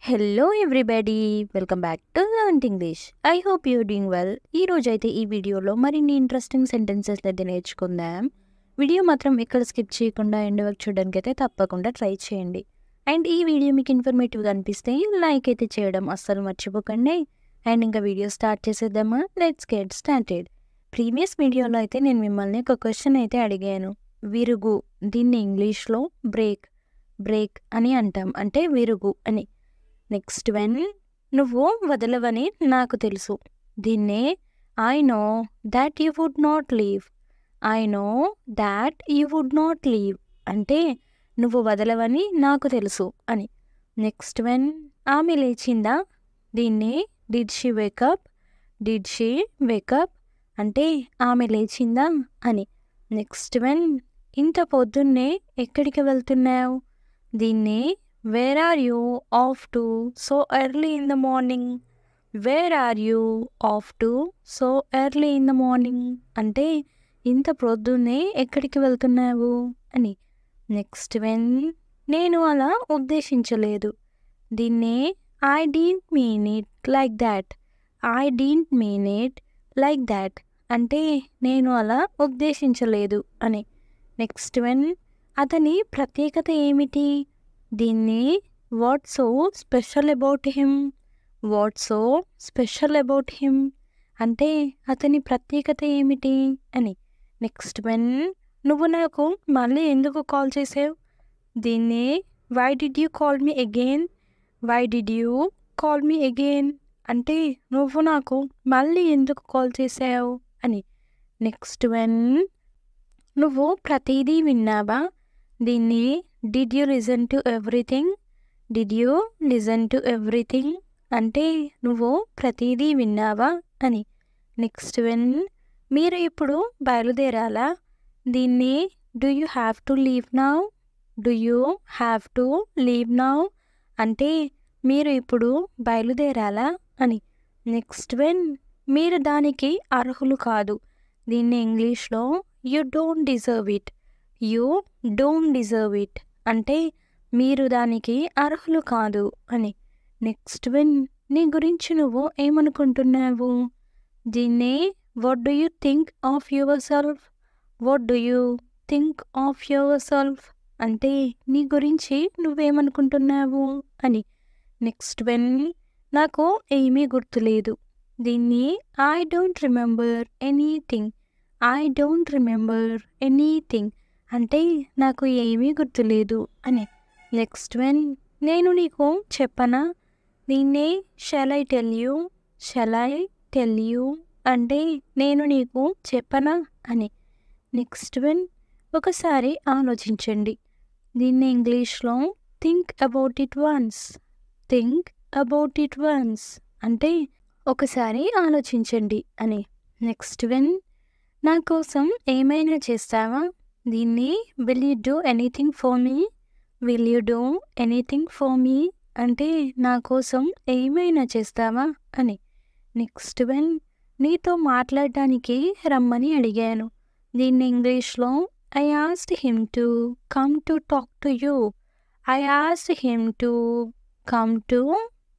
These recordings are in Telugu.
Hello everybody, welcome back to learn English. I hope you're doing well. ఈ రోజైతే ఈ వీడియోలో మరిన్ని ఇంట్రెస్టింగ్ సెంటెన్సెస్ అయితే నేర్చుకుందాం. వీడియో మాత్రం ఎక్కడ స్కిప్ చేయకుండా ఎండ్ వరకు చూడడానికి అయితే తప్పకుండా ట్రై చేయండి. అండ్ ఈ వీడియో మీకు ఇన్ఫర్మేటివ్గా అనిపిస్తే లైక్ అయితే చేయడం అస్సలు మర్చిపోకండి. అండ్ ఇంకా వీడియో స్టార్ట్ చేసేద్దామా? Let's get started. ప్రీవియస్ వీడియోలో అయితే నేను మిమ్మల్ని ఒక క్వశ్చన్ అయితే అడిగాను. విరుగు, దీన్ని ఇంగ్లీష్లో బ్రేక్ అని అంటాం, అంటే విరుగు అని. నెక్స్ట్ వన్, నువ్వు వదలవని నాకు తెలుసు. దీన్నే I know that you would not leave. I know that you would not leave అంటే నువ్వు వదలవని నాకు తెలుసు అని. నెక్స్ట్ వన్, ఆమె లేచిందా. దీన్ని did she wake up. Did she wake up అంటే ఆమె లేచిందా అని. నెక్స్ట్ వన్, ఇంత పొద్దున్నే ఎక్కడికి వెళ్తున్నావు. దీన్ని where are you off to so early in the morning. Where are you off to so early in the morning అంటే ఇంత పొద్దున్నే ఎక్కడికి వెళ్తున్నావు అని. నెక్స్ట్ వన్, నేను అలా ఉద్దేశించలేదు. దీన్నే I didn't mean it like that. I didn't mean it like that అంటే నేను అలా ఉద్దేశించలేదు అని. నెక్స్ట్ వన్, అతని ప్రత్యేకత ఏమిటి. దీన్ని what so special about him. What so special about him అంటే అతని ప్రత్యేకత ఏమిటి అని. నెక్స్ట్ వన్, నువ్వు నాకు మళ్ళీ ఎందుకు కాల్ చేసావు. దీన్ని why did you call me again. Why did you call me again అంటే నువ్వు నాకు మళ్ళీ ఎందుకు కాల్ చేసావు అని. నెక్స్ట్ వన్, నువ్వు ప్రతిదీ విన్నావా. దీన్ని did you listen to everything. Did you listen to everything అంటే నువ్వు ప్రతిదీ విన్నావా అని. నెక్స్ట్ వన్, మీరు ఇప్పుడు బయలుదేరాలా. దీన్ని do you have to leave now. Do you have to leave now అంటే మీరు ఇప్పుడు బయలుదేరాలా అని. నెక్స్ట్ వన్, మీరు దానికి అర్హులు కాదు. దీన్ని ఇంగ్లీష్లో you don't deserve it. You don't deserve it అంటే మీరు దానికి అర్హులు కాదు అని. నెక్స్ట్ వన్, నీ గురించి నువ్వు ఏమనుకుంటున్నావు. దీన్ని what do you think of your self. What do you think of your self అంటే నీ గురించి నువ్వేమనుకుంటున్నావు అని. నెక్స్ట్ వన్, నాకు ఏమీ గుర్తులేదు. దీన్ని I don't remember anything. I don't remember anything అంటే నాకు ఏమీ గుర్తులేదు అని. నెక్స్ట్ వన్, నేను నీకు చెప్పనా. దీన్నే shall I tell you. Shall I tell you అంటే నేను నీకు చెప్పనా అని. నెక్స్ట్ వన్, ఒకసారి ఆలోచించండి. దీన్ని ఇంగ్లీష్లో think about it once. Think about it once అంటే ఒకసారి ఆలోచించండి అని. నెక్స్ట్ వన్, నా కోసం ఏమైనా చేస్తావా. దీన్ని will you do anything for me. Will you do anything for me అంటే నా కోసం ఏమైనా చేస్తావా అని. నెక్స్ట్ వన్, నీతో మాట్లాడడానికి రమ్మని అడిగాను. దీన్ని ఇంగ్లీష్లో I asked him to come to talk to you. I asked him to come to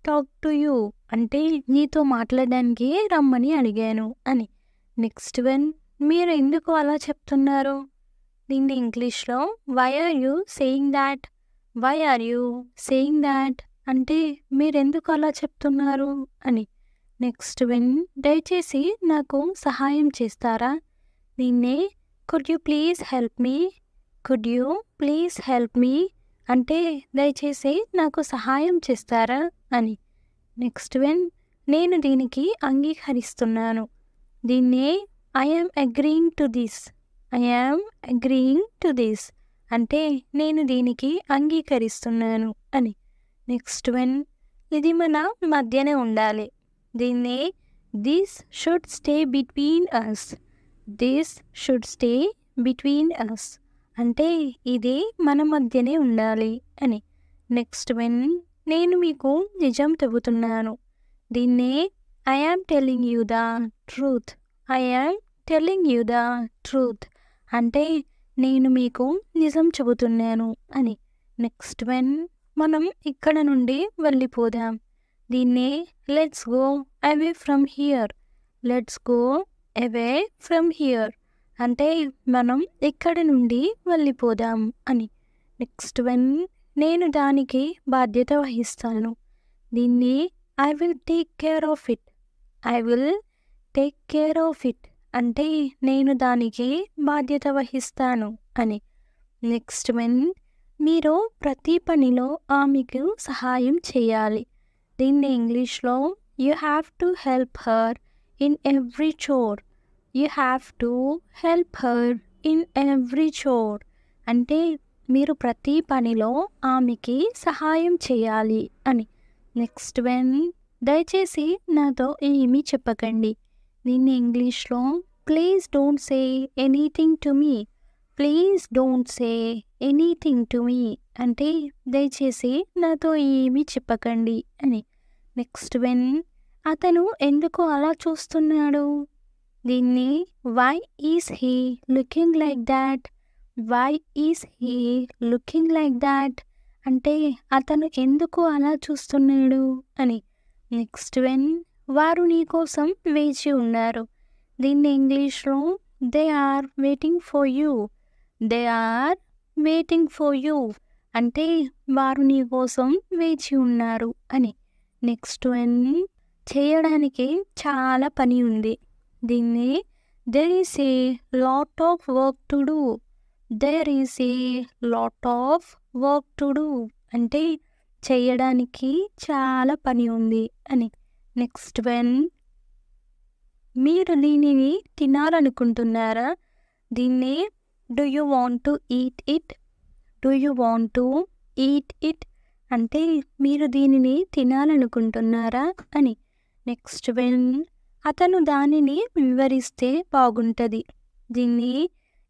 talk to you అంటే నీతో మాట్లాడడానికి రమ్మని అడిగాను అని. నెక్స్ట్ వన్, మీరు ఎందుకు అలా చెప్తున్నారు. దీన్ని ఇంగ్లీష్లో why are you saying that. Why are you saying that అంటే మీరెందుకు అలా చెప్తున్నారు అని. నెక్స్ట్ వన్, దయచేసి నాకు సహాయం చేస్తారా. దీన్నే could you please help me. Could you please help me అంటే దయచేసి నాకు సహాయం చేస్తారా అని. నెక్స్ట్ వన్, నేను దీనికి అంగీకరిస్తున్నాను. దీన్నే I am agreeing to this. I am agreeing to this అంటే నేను దీనికి అంగీకరిస్తున్నాను అని. నెక్స్ట్ వన్, ఇది మన మధ్యనే ఉండాలి. దీన్నే this should stay between us. This should stay between us అంటే ఇది మన మధ్యనే ఉండాలి అని. నెక్స్ట్ వన్, నేను మీకు నిజం చెబుతున్నాను. దీన్నే I am telling you the truth. I am telling you the truth అంటే నేను మీకు నిజం చెబుతున్నాను అని. నెక్స్ట్ వన్, మనం ఇక్కడ నుండి వెళ్ళిపోదాం. దీన్నే let's go away from here. Let's go away from here అంటే మనం ఇక్కడి నుండి వెళ్ళిపోదాం అని. నెక్స్ట్ వన్, నేను దానికి బాధ్యత వహిస్తాను. దీన్ని I will take care of it. I will take care of it అంటే నేను దానికి బాధ్యత వహిస్తాను అని. నెక్స్ట్ వన్, మీరు ప్రతి పనిలో ఆమెకు సహాయం చేయాలి. దీన్ని ఇంగ్లీష్లో you have to help her in every chore. You have to help her in every chore అంటే మీరు ప్రతి పనిలో ఆమెకి సహాయం చేయాలి అని. నెక్స్ట్ వన్, దయచేసి నాతో ఏమీ చెప్పకండి. దీన్ని ఇంగ్లీష్లో please don't say anything to me. Please don't say anything to me అంటే దయచేసి నాతో ఏమీ చెప్పకండి అని. నెక్స్ట్ వన్, అతను ఎందుకు అలా చూస్తున్నాడు. దీన్ని why is he looking like that. Why is he looking like that అంటే అతను ఎందుకు అలా చూస్తున్నాడు అని. నెక్స్ట్ వన్, వారు నీ కోసం వేచి ఉన్నారు. దీన్ని ఇంగ్లీష్లో they are waiting for you. They are waiting for you అంటే వారు నీ కోసం వేచి ఉన్నారు అని. నెక్స్ట్ వన్, చేయడానికి చాలా పని ఉంది. దీన్ని there is a lot of work to do. There is a lot of work to do అంటే చేయడానికి చాలా పని ఉంది అని. నెక్స్ట్ వన్, మీరు దీనిని తినాలనుకుంటున్నారా. దీన్ని do you want to eat it. Do you want to eat it అంటే మీరు దీనిని తినాలనుకుంటున్నారా అని. నెక్స్ట్ వన్, అతను దానిని వివరిస్తే బాగుంటుంది. దీన్ని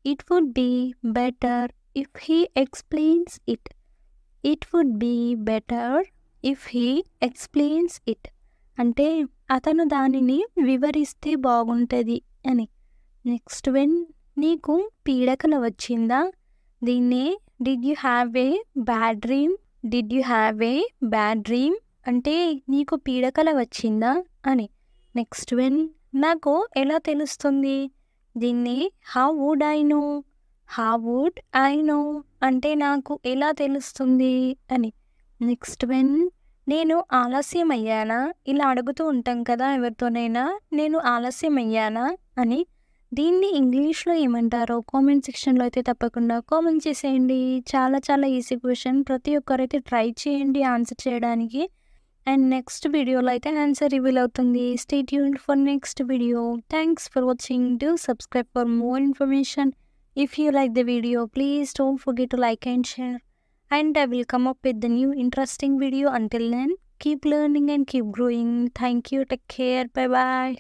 it would be better if he explains it. It would be better if he explains it అంటే అతను దానిని వివరిస్తే బాగుంటుంది అని. నెక్స్ట్ వన్, నీకు పీడకల వచ్చిందా. దీన్నే did you have a bad dream. Did you have a bad dream అంటే నీకు పీడకల వచ్చిందా అని. నెక్స్ట్ వన్, నాకు ఎలా తెలుస్తుంది. దీన్ని how would I know. How would I know అంటే నాకు ఎలా తెలుస్తుంది అని. నెక్స్ట్ వన్, నేను ఆలస్యం అయ్యానా. ఇలా అడుగుతూ ఉంటాం కదా ఎవరితోనైనా, నేను ఆలస్యం అయ్యానా అని. దీన్ని ఇంగ్లీష్లో ఏమంటారో కామెంట్ సెక్షన్లో అయితే తప్పకుండా కామెంట్ చేసేయండి. చాలా చాలా ఈజీ క్వశ్చన్, ప్రతి ఒక్కరైతే ట్రై చేయండి ఆన్సర్ చేయడానికి. అండ్ నెక్స్ట్ వీడియోలో అయితే ఆన్సర్ రివీల్ అవుతుంది. Stay tuned for next video. Thanks for watching. Do subscribe for more information. If you like the video, please don't forget to like and share. And I will come up with the new interesting video. Until then, keep learning and keep growing. Thank you. Take care. Bye bye.